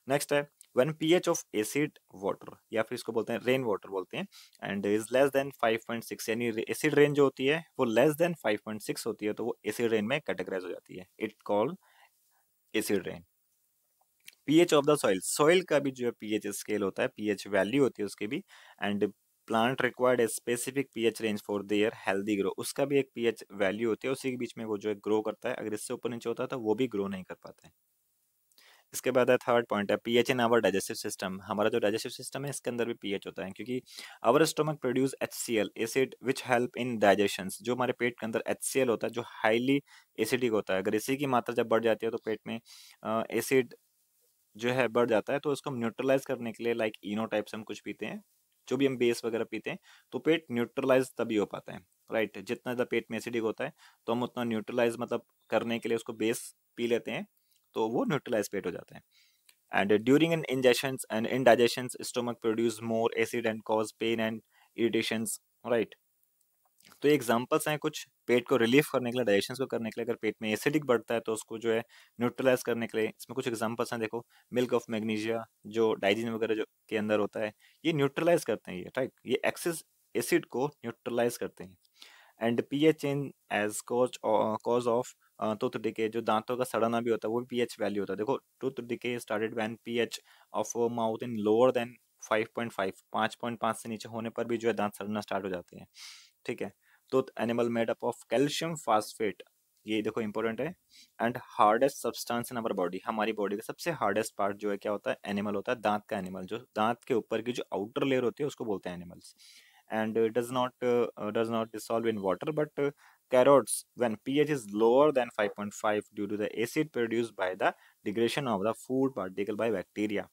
नेक्स्ट है when pH of acid water, या फिर इसको बोलते हैं रेन वाटर बोलते हैं, एंड इज लेस देन 5.6, यानी एसिड रेन जो होती है वो लेस देन 5.6 होती है तो वो एसिड रेन में कैटेगराइज हो जाती है, it called acid rain. PH of the soil, soil का भी जो है पीएच स्केल होता है, पीएच वैल्यू होती है उसकी भी, and plant required a specific pH range for their healthy grow, उसका भी एक पीएच वैल्यू होती है, उसी के बीच में वो जो है ग्रो करता है। अगर इससे ऊपर नीचे होता है तो वो भी ग्रो नहीं कर पाता है। इसके बाद है थर्ड पॉइंट है pH in our digestive system, हमारा जो डाइजेस्टिव सिस्टम है इसके अंदर भी पीएच होता है, क्योंकि our stomach produce HCl acid which help in digestion, जो हमारे पेट के अंदर HCl होता है जो हाईली एसिडिक होता है। अगर इसी की मात्रा जब बढ़ जाती है तो पेट में एसिड जो है बढ़ जाता है, तो उसको हम न्यूट्रलाइज करने के लिए लाइक इनो टाइप से हम कुछ पीते हैं, जो भी हम बेस वगैरह पीते हैं, तो पेट न्यूट्रलाइज तभी हो पाता है, राइट। जितना ज़्यादा पेट में एसिडिक होता है तो हम उतना न्यूट्रलाइज मतलब करने के लिए उसको बेस पी लेते हैं, तो वो न्यूट्रलाइज पेट हो जाता है। And during an ingestions and indigestions, stomach produce more acid and cause pain and irritations, right। तो ये एग्जांपल्स हैं कुछ पेट को रिलीफ करने के लिए, डाइजेशन को करने के लिए। अगर पेट में एसिडिक बढ़ता है तो उसको जो है न्यूट्रलाइज करने के लिए इसमें कुछ एग्जांपल्स हैं, देखो मिल्क ऑफ मैग्नीशिया जो डाइजिन वगैरह जो के अंदर होता है, ये न्यूट्रलाइज करते हैं, ये राइट, ये एक्सेस एसिड को न्यूट्रलाइज करते हैं। And pH in age cause of tooth decay, जो दांतों का सड़ना भी होता है वो भी पीएच वैल्यू होता है। देखो tooth decay started when pH of mouth in lower than 5.5, 5.5 से नीचे होने पर भी जो है दांत सड़ना स्टार्ट हो जाते हैं, ठीक है। Tooth animal made up of calcium phosphate, ये देखो इंपॉर्टेंट है। And hardest substance in our body, हमारी बॉडी का सबसे हार्डेस्ट पार्ट जो है क्या होता है, एनिमल होता है, दांत का एनिमल, जो दांत के ऊपर की जो आउटर लेयर होती है उसको बोलते हैं animals. And does not dissolve in water, but carrots when pH is lower than 5.5 due to the acid produced by the degradation of the food particle by bacteria,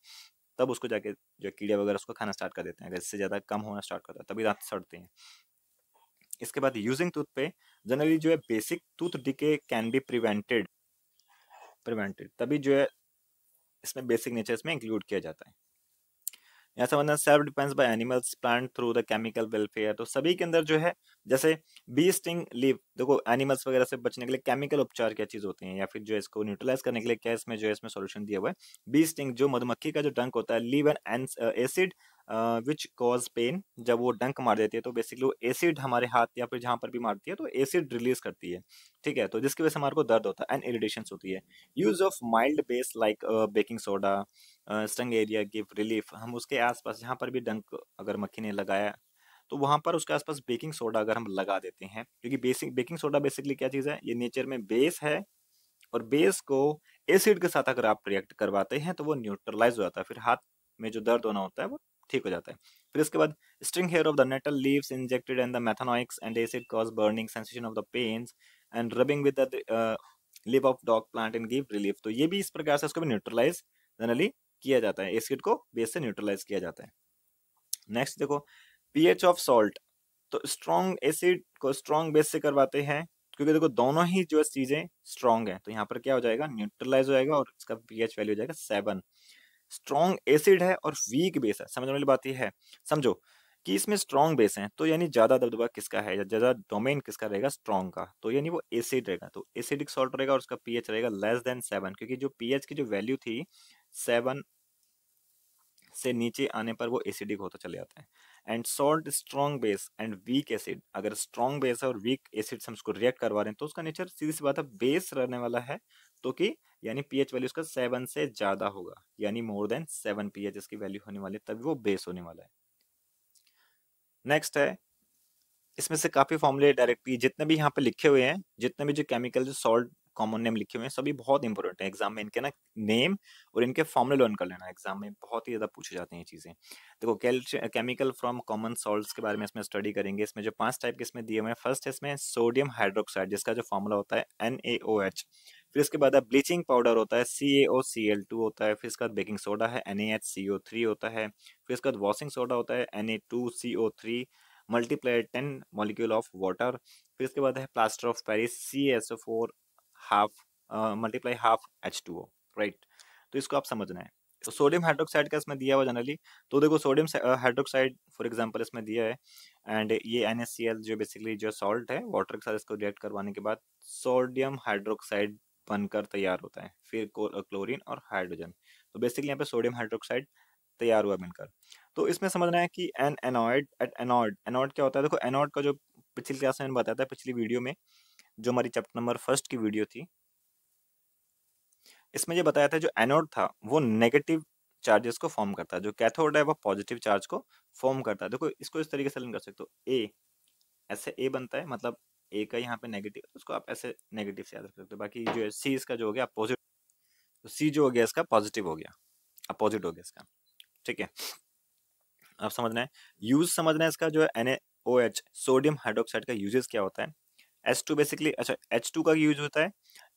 तब उसको जाके जो कीड़े वगैरह उसको खाना स्टार्ट कर देते हैं। अगर इससे ज्यादा कम होना स्टार्ट करता है तभी दांत सड़ते हैं। इसके बाद यूजिंग टूथ पे जनरली जो है basic tooth decay can be prevented, तभी जो है इसमें बेसिक नेचर इसमें इंक्लूड किया जाता है। यहाँ समझना self defence by animals plant through the chemical welfare, तो सभी के अंदर जो है जैसे बी स्टिंग लीव, देखो एनिमल्स वगैरह से बचने के लिए केमिकल उपचार क्या चीज होती है, या फिर जो है इसको न्यूट्रलाइज करने के लिए क्या इसमें जो है इसमें सॉल्यूशन दिया हुआ है। बी स्टिंग जो मधुमक्खी का जो डंक होता है, leave an acid which cause pain, जब वो डंक मार देती है तो बेसिकली वो एसिड हमारे हाथ या फिर जहां पर भी मारती है तो एसिड रिलीज करती है, ठीक है, तो जिसकी वजह से हमारे को दर्द होता है एंड इरिटेशन होती है। Use of mild base like baking soda stung area give relief, हम उसके आसपास जहाँ पर भी डंक अगर मक्खी ने लगाया तो वहां पर उसके आसपास बेकिंग सोडा अगर हम लगा देते हैं, क्योंकि बेकिंग सोडा बेसिकली क्या चीज़ है, ये नेचर में बेस है, और बेस को एसिड के साथ अगर आप रिएक्ट करवाते हैं तो वो न्यूट्रलाइज हो जाता है, फिर हाथ में जो दर्द होना होता है वो ठीक हो जाता है। फिर इसके बाद string hair of the nettle leaves injected and the methanoics and acid cause burning sensation of the pains and rubbing with the leaf of dog plant and give relief. तो ये भी इस प्रकार से उसको भी न्यूट्रलाइज जनरली किया जाता है, एसिड को बेस से न्यूट्रलाइज किया जाता है। नेक्स्ट देखो, पीएच ऑफ सॉल्ट, तो स्ट्रॉन्ग एसिड को स्ट्रॉन्ग बेस से करवाते हैं, क्योंकि देखो दोनों ही जो चीजें स्ट्रॉन्ग है, तो यहाँ पर क्या हो जाएगा, न्यूट्रलाइज हो जाएगा और इसका पीएच वैल्यू हो जाएगा 7। स्ट्रॉन्ग एसिड है और वीक बेस है, समझने वाली बात ये है, समझो कि इसमें स्ट्रॉन्ग बेस है, तो यानी ज्यादा दबदबा किसका है या ज्यादा डोमेन किसका रहेगा, स्ट्रॉन्ग का, तो यानी वो एसिड रहेगा, तो एसिडिक सॉल्ट रहेगा और उसका पीएच रहेगा लेस देन 7, क्योंकि जो पीएच की जो वैल्यू थी 7 से नीचे आने पर वो एसिडिक होता चले जाता है। And salt strong base and weak acid, अगर स्ट्रॉन्ग बेस है और वीक एसिड से हम उसको रिएक्ट करवा रहे हैं तो उसका नेचर सीधी सी बात है बेस रहने वाला है, तो कि यानी पीएच वैल्यू उसका 7 से ज्यादा होगा, यानी मोर देन 7 पीएच इसकी वैल्यू होने वाली है, तभी वो बेस होने वाला है। नेक्स्ट है, इसमें से काफी फॉर्मूले डायरेक्टली जितने भी यहाँ पे लिखे हुए हैं, जितने भी जो केमिकल जो सॉल्ट कॉमन नेम लिखे हुए हैं सभी बहुत इंपॉर्टेंट है एग्जाम में, इनके ना नेम और इनके फॉर्मूले लर्न कर लेना, एग्जाम में बहुत ही ज्यादा पूछे जाते हैं ये चीजें। देखो केमिकल फ्रॉम कॉमन सॉल्ट्स के बारे में इसमें स्टडी करेंगे, इसमें जो 5 टाइप के इसमें दिए हुए हैं, फर्स्ट है इसमें सोडियम हाइड्रोक्साइड जिसका जो फॉर्मूला होता है NaOH, फिर इसके बाद ब्लीचिंग पाउडर होता है CaOCl2 होता है, फिर इसके बाद बेकिंग सोडा है NaHCO3 होता है, फिर इसके बाद वॉशिंग सोडा होता है Na2CO3 multiplied 10 molecule of water, फिर इसके बाद है plaster of Paris CaSO4 half multiply half H2O, right. तो इसको आप समझना है। तो सोडियम हाइड्रोक्साइड का इसमें दिया हुआ जनरली, तो देखो सोडियम हाइड्रोक्साइड फॉर एग्जांपल इसमें दिया है, एंड ये NaCl जो बेसिकली जो सॉल्ट है वाटर के साथ इसको रिएक्ट करवाने के बाद सोडियम हाइड्रोक्साइड बनकर तैयार होता है, फिर क्लोरीन और हाइड्रोजन, तो बेसिकली यहाँ पे सोडियम हाइड्रोक्साइड तैयार हुआ मिलकर। तो इसमें समझना है कि an annoyed at annoyed, annoyed क्या होता है, देखो एनॉइड का जो पिछली क्लास में मैंने बताया था, पिछली वीडियो में जो हमारी चैप्टर नंबर 1 की वीडियो थी, इसमें ये बताया था जो एनोड था वो नेगेटिव चार्जेस को फॉर्म करता है, जो कैथोड है वो पॉजिटिव चार्ज को फॉर्म करता है। देखो इसको इस तरीके से लर्न कर सकते हो, ए ऐसे ए बनता है, मतलब ए का यहाँ पे नेगेटिव, उसको आप ऐसे नेगेटिव से याद रख सकते हो, बाकी जो है सी इसका जो हो गया अपोजिट, तो सी जो हो गया इसका पॉजिटिव हो गया, अपोजिट हो गया इसका, ठीक है। आप समझना है, यूज समझना है इसका जो है NaOH सोडियम हाइड्रोक्साइड का यूजेस क्या होता है। H2 बेसिकली, अच्छा H2 का यूज होता है,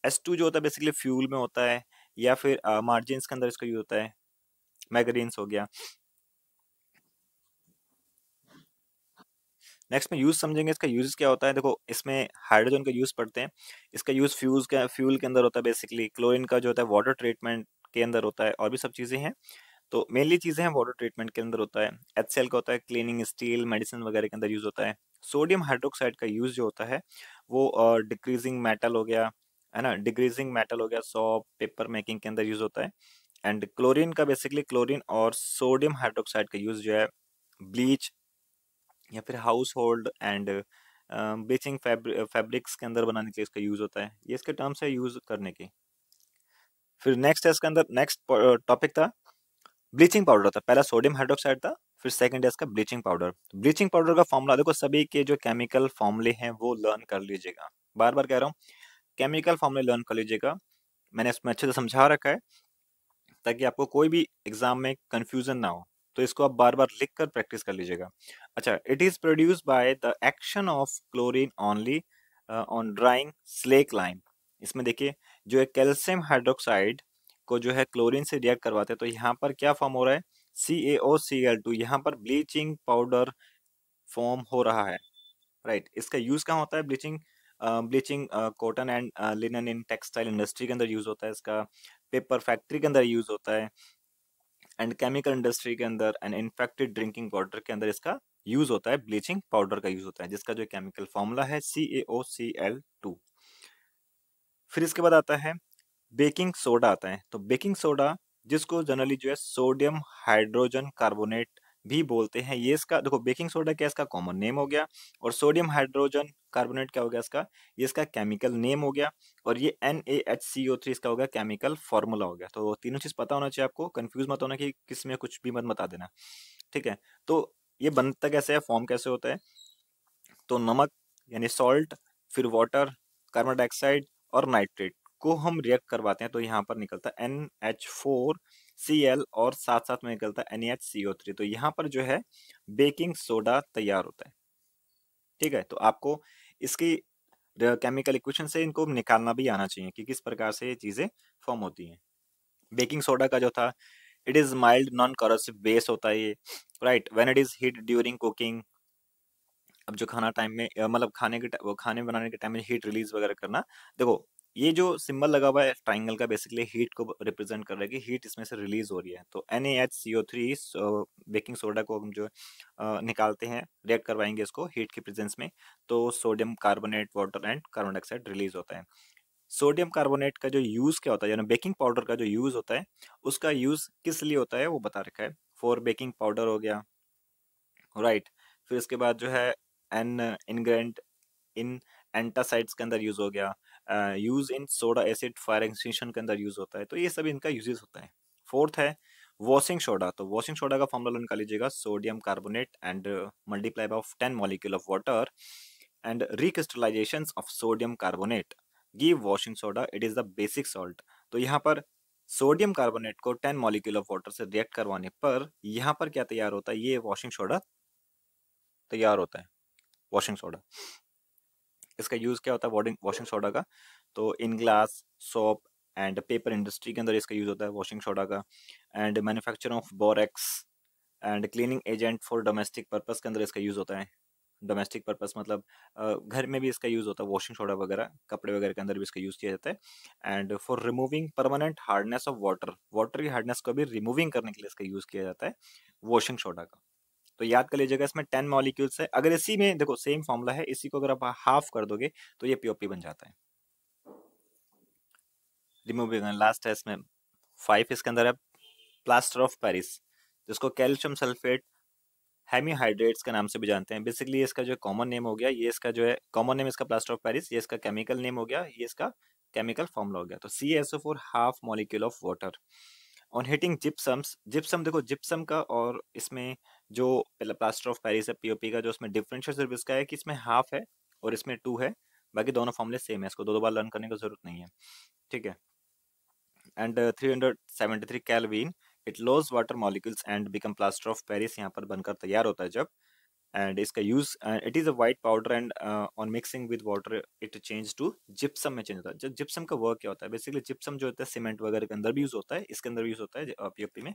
H2 जो होता है बेसिकली फ्यूल में होता है, या फिर मार्जिन्स के अंदर इसका यूज होता है, मैगजीन्स हो गया। नेक्स्ट में यूज समझेंगे, इसका यूज क्या होता है, देखो इसमें हाइड्रोजन का यूज पढ़ते हैं, इसका यूज फ्यूल के अंदर होता है, बेसिकली क्लोरीन का जो होता है वाटर ट्रीटमेंट के अंदर होता है, और भी सब चीजें हैं, तो मेनली चीजें हैं वाटर ट्रीटमेंट के अंदर होता है। HCl का होता है क्लीनिंग स्टील मेडिसिन वगैरह के अंदर यूज होता है। सोडियम हाइड्रोक्साइड का यूज जो होता है वो डिक्रीजिंग मेटल हो गया, है ना, डिक्रीजिंग मेटल हो गया, सॉप पेपर मेकिंग के अंदर यूज होता है। एंड क्लोरीन का बेसिकली क्लोरीन और सोडियम हाइड्रोक्साइड का यूज जो है ब्लीच या फिर house hold and bleaching fabrics के अंदर बनाने के लिए इसका यूज होता है, ये इसके टर्म्स है यूज करने के। फिर नेक्स्ट है इसके अंदर, नेक्स्ट टॉपिक था ब्लीचिंग पाउडर, था पहला सोडियम हाइड्रोक्साइड था, फिर सेकंड है इसका ब्लीचिंग पाउडर। ब्लीचिंग पाउडर का फॉर्मूला देखो, सभी के जो केमिकल फॉर्मूले हैं वो लर्न कर लीजिएगा, बार बार कह रहा हूँ केमिकल फॉर्मूले लर्न कर लीजिएगा, मैंने इसमें अच्छे से समझा रखा है ताकि आपको कोई भी एग्जाम में कंफ्यूजन ना हो, तो इसको आप बार बार लिख कर प्रैक्टिस कर लीजिएगा। अच्छा, it is produce by the action of chlorine only on drawing slack lime. इसमें देखिए जो है कैल्शियम हाइड्रोक्साइड को जो है क्लोरीन से रिएक्ट करवाते हैं, तो यहाँ पर क्या फॉर्म हो रहा है, CaOCl2, यहाँ पर ब्लीचिंग पाउडर फॉर्म हो रहा है, राइट। इसका यूज कहाँ होता है, bleaching bleaching cotton and linen in textile industry के अंदर यूज होता है इसका, पेपर फैक्ट्री के अंदर यूज होता है, एंड केमिकल इंडस्ट्री के अंदर एंड इन्फेक्टेड ड्रिंकिंग वाटर के अंदर इसका यूज होता है, ब्लीचिंग पाउडर का यूज होता है, जिसका जो केमिकल फॉर्मूला है CaOCl2। फिर इसके बाद आता है बेकिंग सोडा आता है, तो बेकिंग सोडा जिसको जनरली जो है सोडियम हाइड्रोजन कार्बोनेट भी बोलते हैं, ये इसका देखो बेकिंग सोडा क्या इसका कॉमन नेम हो गया, और सोडियम हाइड्रोजन कार्बोनेट क्या हो गया इसका, ये इसका केमिकल नेम हो गया, और ये NaHCO3 इसका हो गया केमिकल फॉर्मूला हो गया। तो तीनों चीज पता होना चाहिए आपको, कंफ्यूज मत होना कि किस में कुछ भी मत बता देना, ठीक है। तो ये बनता कैसे है, फॉर्म कैसे होता है? तो नमक यानी सॉल्ट, फिर वाटर, कार्बन डाइऑक्साइड और नाइट्रेट को हम रिएक्ट करवाते हैं तो यहाँ पर निकलता है NH4Cl और साथ साथ में निकलता है NaHCO3। तो यहाँ पर जो है बेकिंग सोडा तैयार होता है। ठीक है, तो आपको इसकी केमिकल इक्वेशन से इनको निकालना भी आना चाहिए कि किस प्रकार से ये चीजें फॉर्म होती हैं। बेकिंग सोडा का जो था, it is mild non corrosive base होता है ये, right. When it is heat during cooking, अब जो खाना टाइम में मतलब वो खाने बनाने के टाइम में हीट रिलीज वगैरह करना, देखो ये जो सिंबल लगा हुआ है ट्राइंगल का बेसिकली हीट को रिप्रेजेंट कर रहा है कि हीट इसमें से रिलीज हो रही है। तो NaHCO3 बेकिंग सोडा को हम जो निकालते हैं, रिएक्ट करवाएंगे इसको हीट के प्रेजेंस में, तो sodium carbonate, water and carbon dioxide release होता है। सोडियम कार्बोनेट का जो यूज क्या होता है, यानी बेकिंग पाउडर का जो यूज होता है, उसका यूज किस लिए होता है वो बता रखा है। फॉर बेकिंग पाउडर हो गया, राइट। फिर इसके बाद जो है एन इनग्रेडिएंट इन एंटासाइड्स के अंदर यूज हो गया, use in soda acid fire extinguishing के अंदर यूज होता है। तो ये सब इनका यूजेस होता है। फोर्थ है वॉशिंग सोडा। तो वॉशिंग सोडा का फॉर्मूला निकाल लीजिएगा, sodium carbonate and multiply by 10 molecule of water and recrystallisation of sodium carbonate give washing soda, it is the basic salt. तो यहाँ पर सोडियम कार्बोनेट को 10 मॉलिक्यूल ऑफ वाटर से react करवाने पर यहाँ पर क्या तैयार होता है, ये वॉशिंग सोडा तैयार होता है, वॉशिंग सोडा। इसका यूज क्या होता है वॉशिंग सोडा का? तो in glass, soap and paper industry के अंदर इसका यूज होता है वॉशिंग सोडा का। And manufacture of borax and cleaning agent for domestic purpose के अंदर इसका यूज होता है। डोमेस्टिक पर्पस मतलब घर में भी इसका यूज होता है, वॉशिंग सोडा वगैरह कपड़े वगैरह के अंदर भी इसका यूज किया जाता है। And for removing permanent hardness of water, water की हार्डनेस को भी रिमूविंग करने के लिए इसका यूज किया जाता है वॉशिंग सोडा का। तो याद कर लीजिएगा, इसमें 10 मॉलिक्यूल्स है। अगर इसी में देखो सेम फॉर्मूला है, इसी को अगर आप हाफ कर दोगे तो ये पीओपी बन जाता है। रिमूविंग लास्ट है इसमें 5, इसके अंदर है प्लास्टर ऑफ पेरिस, जिसको कैल्शियम सल्फेट हेमीहाइड्रेट्स के नाम से भी जानते हैं। बेसिकली इसका जो कॉमन नेम हो गया, ये इसका जो है कॉमन नेम इसका प्लास्टर ऑफ पेरिस, ये इसका केमिकल नेम हो गया, ये इसका केमिकल फॉर्मूला हो गया। तो CaSO4 half molecule of water on heating gypsums. Gypsum देखो, जिप्सम का और इसमें जो प्लास्टर ऑफ पेरिस है पीओपी का, जो इसमें डिफरेंशियल सिर्फ इसका है कि इसमें हाफ है और इसमें 2 है, बाकी दोनों फॉर्मूले सेम है, इसको दो दो बार लर्न करने की जरूरत नहीं है। ठीक है। And 373 kelvin, it loss water molecules and become plaster of Paris, यहाँ पर बनकर तैयार होता है जब। एंड इसका use, it is a white powder and on mixing with water it change to gypsum में चेंज होता है। जिप्सम का वर्क क्या होता है, बेसिकली जिप्सम जो होता है सीमेंट वगैरह के अंदर भी यूज होता है, इसके अंदर यूज होता है पीओपी में।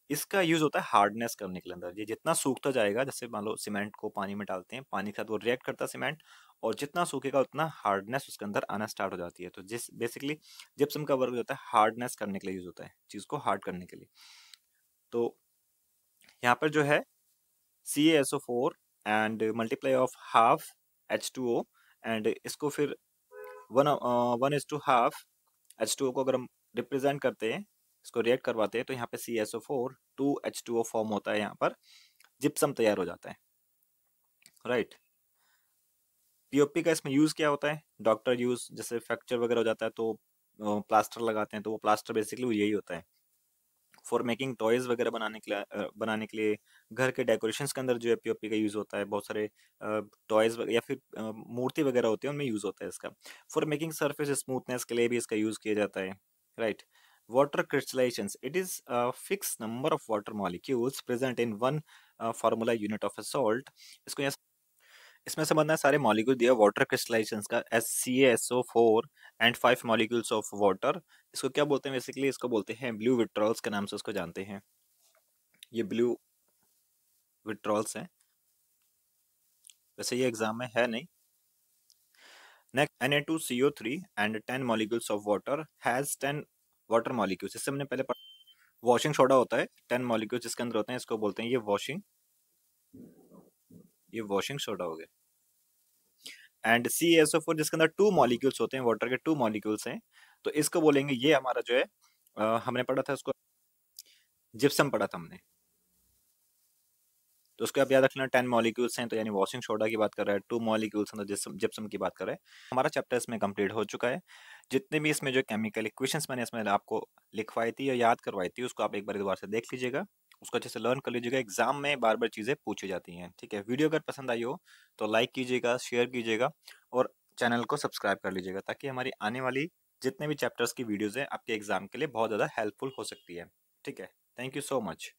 इसका यूज होता है हार्डनेस करने के लिए अंदर। ये जितना सूखता जाएगा, जैसे मान लो सीमेंट को पानी में डालते हैं, पानी के साथ वो रिएक्ट करता है सीमेंट, और जितना सूखेगा उतना हार्डनेस उसके अंदर आना स्टार्ट हो जाती है। तो जिस बेसिकली जिप्सम का वर्क होता है हार्डनेस करने के लिए यूज होता है, चीज को हार्ड करने के लिए। तो यहाँ पर जो है CaSO4 and multiply of half H2O, and इसको फिर 1:1 H2O को अगर हम रिप्रेजेंट करते हैं, इसको रिएक्ट करवाते हैं, तो यहाँ पे CaSO4 2H2O फॉर्म होता है, यहाँ पर जिप्सम तैयार हो जाता है, राइट। पीओपी का इसमें यूज क्या होता है, डॉक्टर यूज, जैसे फ्रैक्चर वगैरह हो जाता है तो प्लास्टर लगाते हैं, तो वो प्लास्टर बेसिकली यही होता है। फॉर मेकिंग टॉयज वगैरह बनाने के लिए घर के डेकोरेशंस के अंदर जो है पीओपी का यूज होता है। बहुत सारे टॉयज या फिर मूर्ति वगैरह होती है, उनमें यूज होता है इसका। फॉर मेकिंग सरफेस स्मूथनेस के लिए भी इसका यूज किया जाता है, right. Water crystallizations, it is fix number of water molecules present in one formula unit of a salt. इसको यहाँ इसमें समझना है, सारे मॉलिक्यूल दिया वाटर क्रिस्टलाइजेशंस का CaSO4 and 5 molecules of water. इसको क्या बोलते हैं, बेसिकली इसको बोलते हैं ब्लू विट्रॉल्स के नाम से उसको जानते हैं। ये ब्लू विट्रॉल्स हैं, वैसे ये एग्जाम में है नहीं। Next Na2CO3 and 10 molecules of water has 10 water molecules. इससे हमने पहले वॉशिंग सोडा होता है, 10 मॉलिक्यूल्स इसके अंदर होते हैं, इसको बोलते हैं ये वॉशिंग सोडा हो गया। एंड CaSO4 जिसके अंदर 2 मॉलिक्यूल्स होते हैं, वाटर के 2 मॉलिक्यूल्स हैं, तो इसको बोलेंगे, ये हमारा जो है हमने पढ़ा था इसको, जिप्सम पढ़ा था हमने। तो उसको आप याद रखना, 10 मॉलिक्यूल्स हैं, तो यानी वॉशिंग सोडा की बात कर रहा है, 2 मॉलिक्यूल्स हैं तो जिप्सम की बात कर रहा है। हमारा चैप्टर इसमें कंप्लीट हो चुका है। जितने भी इसमें जो केमिकल इक्वेशंस मैंने इसमें आपको लिखवाई थी या याद करवाई थी, उसको आप एक बार दोबारा से देख लीजिएगा। उसको अच्छे से लर्न कर लीजिएगा। एग्जाम में बार बार चीज़ें पूछी जाती हैं। ठीक है, वीडियो अगर पसंद आई हो तो लाइक कीजिएगा, शेयर कीजिएगा और चैनल को सब्सक्राइब कर लीजिएगा, ताकि हमारी आने वाली जितने भी चैप्टर्स की वीडियोस हैं आपके एग्जाम के लिए बहुत ज़्यादा हेल्पफुल हो सकती है। ठीक है, थैंक यू सो मच।